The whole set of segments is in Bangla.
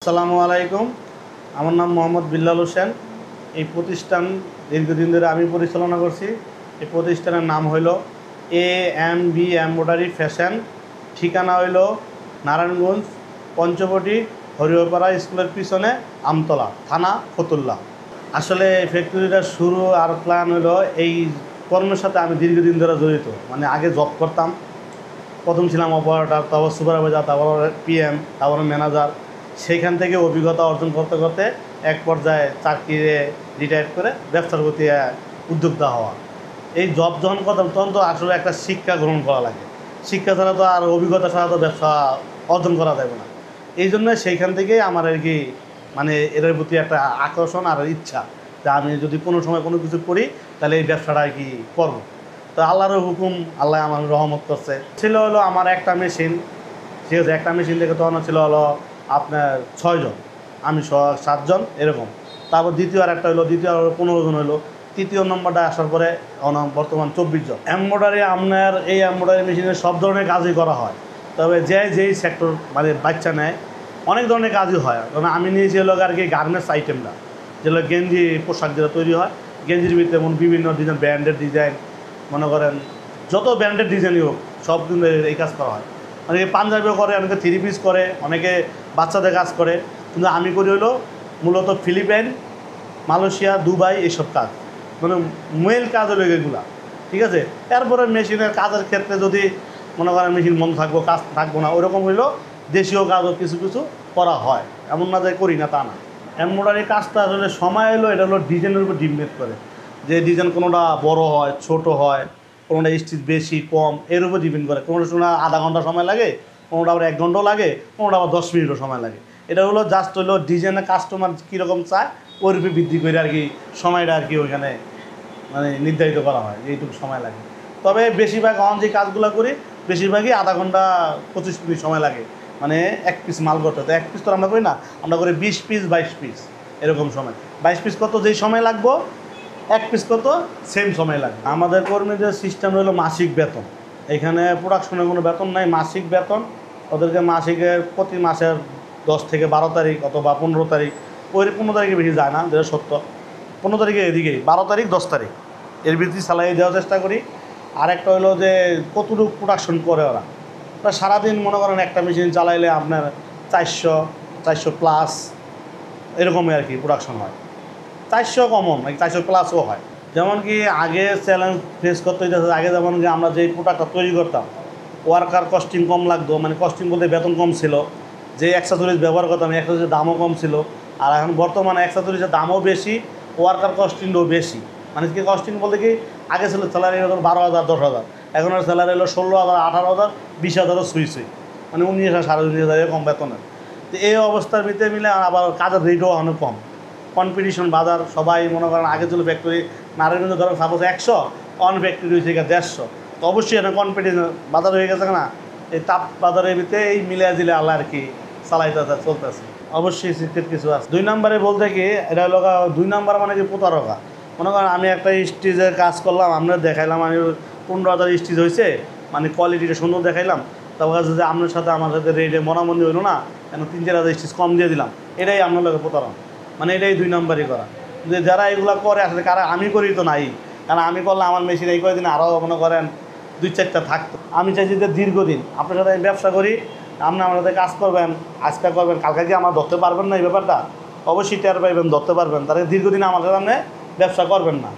আসসালামু আলাইকুম। আমার নাম মোহাম্মদ বিল্লাল হোসেন। এই প্রতিষ্ঠান দীর্ঘদিন ধরে আমি পরিচালনা করছি। এই প্রতিষ্ঠানের নাম হইল AMB এমব্রয়ডারি ফ্যাশন। ঠিকানা হইল নারায়ণগঞ্জ পঞ্চবটি হরিহরপাড়া স্কুলের পিছনে আমতলা, থানা ফতুল্লা। আসলে এই ফ্যাক্টরিটার শুরু আর প্ল্যান হইল এই কর্মের সাথে আমি দীর্ঘদিন ধরে জড়িত। মানে আগে জব করতাম, প্রথম ছিলাম অপারেটর, তারপর সুপারভাইজার, তারপর PM, তারপর ম্যানেজার। সেইখান থেকে অভিজ্ঞতা অর্জন করতে করতে এক পর্যায়ে চাকরিতে রিটায়ার করে ব্যবসার প্রতি উদ্যোক্তা হওয়া। এই জব যখন করতাম তখন তো আসলে একটা শিক্ষা গ্রহণ করা লাগে। শিক্ষা ছাড়া তো আর অভিজ্ঞতা ছাড়া তো ব্যবসা অর্জন করা যাবে না। এই জন্য সেইখান থেকেই আমার আর কি মানে এদের প্রতি একটা আকর্ষণ আর ইচ্ছা যে আমি যদি কোনো সময় কোনো কিছু করি তাহলে এই ব্যবসাটা আর কি করবো। তো আল্লাহর হুকুম, আল্লাহ আমার রহমত করছে। ছিল হলো আমার একটা মেশিন, ঠিক আছে, একটা মেশিন থেকে তখন ছিল হলো আপনার 6 জন, আমি 7 জন এরকম। তারপর দ্বিতীয় আর একটা হলো, দ্বিতীয় 15 জন হলো। তৃতীয় নম্বরটা আসার পরে বর্তমান 24 জন। এমব্রয়ডারি আপনার এই এমব্রয়ডারি মেশিনে সব ধরনের কাজই করা হয়, তবে যেই সেক্টর মানে বাচ্চা নেয় অনেক ধরনের কাজই হয়। কারণ আমি নিয়েছি হলো আর কি গার্মেন্টস আইটেমটা, যেগুলো গেঞ্জি পোশাক যেটা তৈরি হয়, গেঞ্জির ভিতরে বিভিন্ন ডিজাইন, ব্র্যান্ডের ডিজাইন, মনে করেন যত ব্র্যান্ডের ডিজাইনই হোক সব কিন্তু এই কাজ করা হয়। অনেকে পাঞ্জাবিও করে, অনেকে 3 পিস করে, অনেকে বাচ্চাদের কাজ করে। কিন্তু আমি করি হলো মূলত ফিলিপাইন, মালয়েশিয়া, দুবাই এইসব কাজ, মানে মেল কাজ হলো এগুলা, ঠিক আছে। এরপরে মেশিনের কাজের ক্ষেত্রে যদি মনে করেন মেশিন বন্ধ থাকবো, কাজ থাকবো না, ওরকম হইলো দেশীয় কাজও কিছু কিছু করা হয়, এমন না যে করি না তা না। এমব্রয়ডারি কাজটা আসলে সময় হলো, এটা হলো ডিজাইনের উপর ডিপেন্ড করে, যে ডিজাইন কোনোটা বড় হয়, ছোট হয়, কোনোটা স্টিচ বেশি কম, এর উপর ডিপেন্ড করে। কোনোটা সময় আধা ঘন্টা সময় লাগে, কোনোটা আবার 1 ঘন্টাও লাগে, কোনোটা আবার 10 মিনিটও সময় লাগে। এটা হলো জাস্ট হলো ডিজাইনের কাস্টমার কীরকম চায় ওর উপর ভিত্তি করে আর কি সময়টা আর কি ওইখানে মানে নির্ধারিত করা হয় যে এইটুকু সময় লাগে। তবে বেশিরভাগ আমি যে কাজগুলো করি বেশিরভাগই আধা ঘন্টা 25 মিনিট সময় লাগে, মানে 1 পিস মাল করতে। তো 1 পিস তো আমরা করি না, আমরা করি 20 পিস 22 পিস এরকম সময়। 22 পিস কত যেই সময় লাগবো, 1 পিস কত সেম সময় লাগবে। আমাদের কর্মীদের সিস্টেম হলো মাসিক বেতন। এখানে প্রোডাকশনের কোনো বেতন নাই, মাসিক বেতন। ওদেরকে মাসিকের প্রতি মাসের 10 থেকে 12 তারিখ অথবা 15 তারিখ, ওই 15 তারিখে বেশি যায় না, যেটা সত্য। 15 তারিখে এদিকেই, 12 তারিখ 10 তারিখ এর ভিত্তি স্যালারি দেওয়ার চেষ্টা করি। আর একটা হলো যে কতটুকু প্রোডাকশন করে ওরা সারাদিন। মনে করেন একটা মেশিন চালাইলে আপনার 400 প্লাস এরকমই আর কি প্রোডাকশন হয়। 400 কমন, 400 প্লাসও হয়। যেমন কি আগে চ্যালেঞ্জ ফেস করতে হইতেছে, আগে যেমন কি আমরা যেই প্রোডাক্টটা তৈরি করতাম ওয়ার্কার কস্টিং কম লাগতো, মানে কস্টিং বলতে বেতন কম ছিল, যে অ্যাক্সেসরিজ ব্যবহার করতাম অ্যাক্সেসরিজের দামও কম ছিল। আর এখন বর্তমানে অ্যাক্সেসরিজের দামও বেশি, ওয়ার্কার কস্টিংও বেশি। মানে কি কস্টিং বলতে কি আগে ছিল স্যালারি হলো 12,000 10,000, এখন আর স্যালারি হলো 16,000 18,000 20,000ও সুই, মানে 19,000 19,500 এরকম বেতনের। তো এই অবস্থার ভিতরে মিলে আবার কাজের রেটও অনেক কম। কম্পিটিশন বাজার, সবাই মনে করেন আগে ছিল ফ্যাক্টরি নারায়ণগঞ্জ ধরেন সাপোজ 100, অন ফ্যাক্টরি হয়েছে 150। তো অবশ্যই এটা কম্পিটিশন বাজার হয়ে গেছে না, এই তাপ বাজারের ভিতরে এই মিলিয়ে দিলে আল্লাহ আর কি চালাইতেছে চলতেছে। অবশ্যই সিক্রেট কিছু আছে। 2 নম্বরে বলতে কি এটা হলো 2 নম্বর মানে কি প্রতারকা। মনে করেন আমি একটা স্টিচের কাজ করলাম, আমরা দেখাইলাম আমি 15,000 স্টিচ হয়েছে, মানে কোয়ালিটিটা সুন্দর দেখাইলাম, তারপর কাছে যে আপনার সাথে আমার সাথে রেটে মনামন্দি হইলো না, কেন 3-4,000 স্টিচ কম দিয়ে দিলাম, এটাই আপনার লোকের প্রতারণা। মানে এটাই 2 নম্বরই করা। যে যারা এগুলো করে আসলে কারা, আমি করি তো নাই, কারণ আমি করলে আমার মেশিন এই কয়েকদিন আরও মনে করেন 2-4টা থাকতো। আমি চাইছি যে দীর্ঘদিন আপনার সাথে আমি ব্যবসা করি, আপনি আমার সাথে কাজ করবেন, আজকে করবেন, কালকে কি আমার ধরতে পারবেন না এই ব্যাপারটা, অবশ্যই টের পাইবেন, ধরতে পারবেন, তাহলে দীর্ঘদিন আমার সামনে ব্যবসা করবেন না,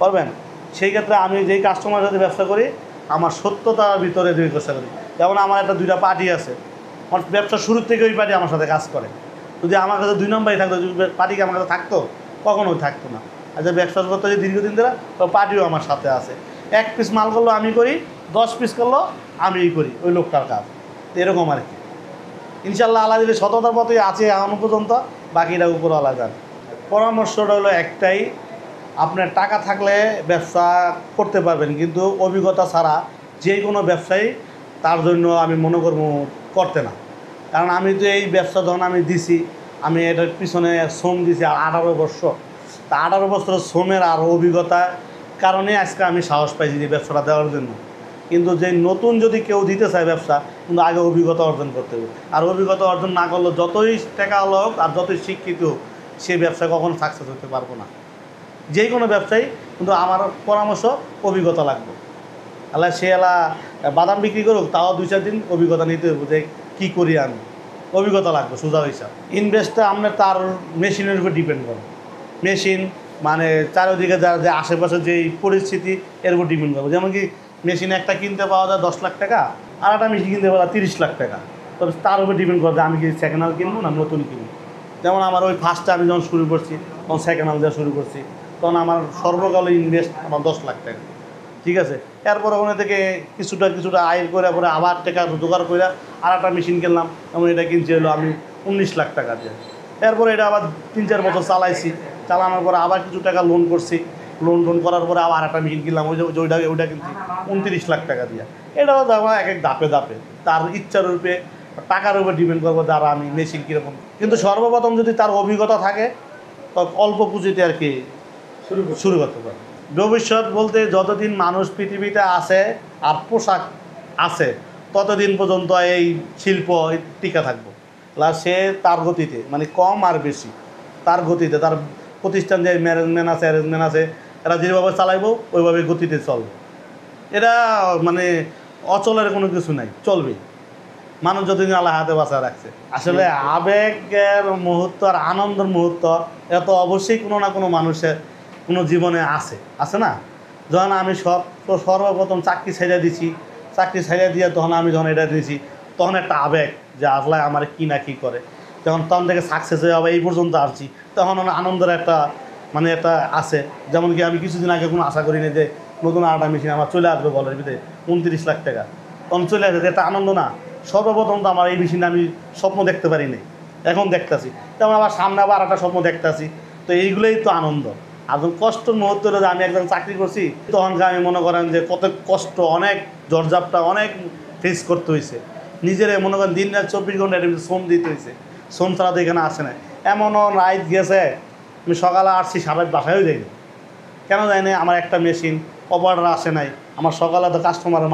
করবেন। সেই ক্ষেত্রে আমি যেই কাস্টমারের সাথে ব্যবসা করি আমার সত্যতার ভিতরে দুই চেষ্টা করি। যেমন আমার একটা 2টা পার্টি আছে, আমার ব্যবসা শুরুর থেকে ওই পার্টি আমার সাথে কাজ করে। যদি আমার কাছে 2 নম্বরই থাকতো, পার্টিকে আমার কাছে থাকতো, কখনোই থাকতো না। আর যে ব্যবসা করতে যে দীর্ঘদিন ধরে তো পার্টিও আমার সাথে আছে। 1 পিস মাল করলো আমি করি, 10 পিস করলো আমিই করি, ওই লোকটার কাজ। এরকম আর কি। ইনশাল্লাহ আল্লাহ দিলে সততার পথে আছে এখনো পর্যন্ত, বাকিটা উপর আল্লাহ জানে। পরামর্শটা হলো একটাই, আপনার টাকা থাকলে ব্যবসা করতে পারবেন, কিন্তু অভিজ্ঞতা ছাড়া যে কোনো ব্যবসায়ী তার জন্য আমি মনে করবো করতে না। কারণ আমি তো এই ব্যবসা যখন আমি দিছি, আমি এটার পিছনে শ্রম দিছি আর 18 বছর। তা 18 বছরের শ্রমের আর অভিজ্ঞতার কারণে আজকে আমি সাহস পাইছি যে ব্যবসাটা দেওয়ার জন্য। কিন্তু যে নতুন যদি কেউ দিতে চায় ব্যবসা, কিন্তু আগে অভিজ্ঞতা অর্জন করতে হবে। আর অভিজ্ঞতা অর্জন না করলে যতই টাকা হোক আর যতই শিক্ষিত হোক, সে ব্যবসায় কখনো সাকসেস হতে পারবো না। যে কোনো ব্যবসায়ী, কিন্তু আমার পরামর্শ অভিজ্ঞতা লাগবে। আল্লাহ সে এলা বাদাম বিক্রি করুক, তাও 2-4 দিন অভিজ্ঞতা নিতে হবে যে কী করি আমি, অভিজ্ঞতা লাগবে সোজা হিসাব। ইনভেস্টটা আপনার তার মেশিনের উপর ডিপেন্ড করে। মেশিন মানে চারিদিকে যার যে আশেপাশে যেই পরিস্থিতি এর উপর ডিপেন্ড করবে। যেমন কি মেশিন একটা কিনতে পাওয়া যায় 10 লাখ টাকা, আর একটা মেশিন কিনতে পাওয়া যায় 30 লাখ টাকা। তবে তার উপর ডিপেন্ড করে যে আমি কি সেকেন্ড হ্যান্ড কিনবো না নতুন কিনবো। যেমন আমার ওই ফার্স্টে আমি যখন শুরু করছি, তখন সেকেন্ড হ্যান্ড দেওয়া শুরু করছি, তখন আমার সর্বকাল ইনভেস্ট আমার 10 লাখ টাকা। ঠিক আছে, এরপর ওখানে থেকে কিছুটা আয় করে পরে আবার টাকা জোগাড় করে আর একটা মেশিন কিনলাম। যেমন এটা কিনছি হলো আমি 19 লাখ টাকা দিয়ে। এরপরে এটা আবার 3-4 বছর চালাইছি, চালানোর পরে আবার কিছু টাকা লোন করছি, লোন করার পরে আবার একটা মেশিন কিনলাম, ওইটা কিনছি 29 লাখ টাকা দিয়ে। এটাও দেখো এক ধাপে তার ইচ্ছার রূপে টাকার উপর ডিপেন্ড করবো যারা আমি মেশিন কীরকম। কিন্তু সর্বপ্রথম যদি তার অভিজ্ঞতা থাকে, তো অল্প পুঁজিতে আর কি শুরু করতে পারে। ভবিষ্যৎ বলতে যতদিন মানুষ পৃথিবীতে আছে আর পোশাক আছে, ততদিন পর্যন্ত এই শিল্প টিকে থাকবো। সে তার গতিতে, মানে কম আর বেশি তার গতিতে, তার প্রতিষ্ঠান যে ম্যানেজমেন্ট আছে, অ্যারেঞ্জমেন্ট আছে, এরা যেভাবে চালাইবো ওইভাবে গতিতে চলবে। এটা মানে অচলের কোনো কিছু নাই, চলবে। মানুষ যতদিন আল্লাহ হাতে বাঁচা রাখছে। আসলে আবেগের মুহূর্ত আর আনন্দের মুহূর্ত এটা তো অবশ্যই কোনো না কোনো মানুষের কোনো জীবনে আছে না। যখন আমি সর্বপ্রথম চাকরি ছেড়ে দিছি, চাকরি ছেড়ে দিয়ে তখন আমি যখন এটা দিয়েছি, তখন একটা আবেগ যে আল্লাহ আমার কি না কি করে। তখন থেকে সাকসেস হয়ে আবার এই পর্যন্ত আসছি, তখন আনন্দের একটা মানে একটা আছে। যেমন কি আমি কিছুদিন আগে কোনো আশা করিনি যে নতুন আটা মেশিন আমার চলে আসবে বলের ভিতরে 29 লাখ টাকা, তখন চলে আসে, একটা আনন্দ না। সর্বপ্রথম তো আমার এই মেশিন আমি স্বপ্ন দেখতে পারি নাই, এখন দেখতেছি। তেমন আবার সামনে আবার একটা স্বপ্ন দেখতেছি। তো এইগুলোই তো আনন্দ। আর কষ্টের মুহূর্তে যে আমি একজন চাকরি করছি, তখনকে আমি মনে করেন যে কত কষ্ট, অনেক জর্জাপটা অনেক ফেস করতে হয়েছে। নিজের মনে করেন দিন রাত 24 ঘন্টা শ্রম দিতে হয়েছে। শ্রম ছাড়া তো এখানে আসে না। এমনও রাইট গেছে আমি সকালে আসছি, সারাত বাসায়ও যাইনি। কেন যাইনি? আমার একটা মেশিন অপারেটর আসে নাই। আমার সকালে তো কাস্টমারের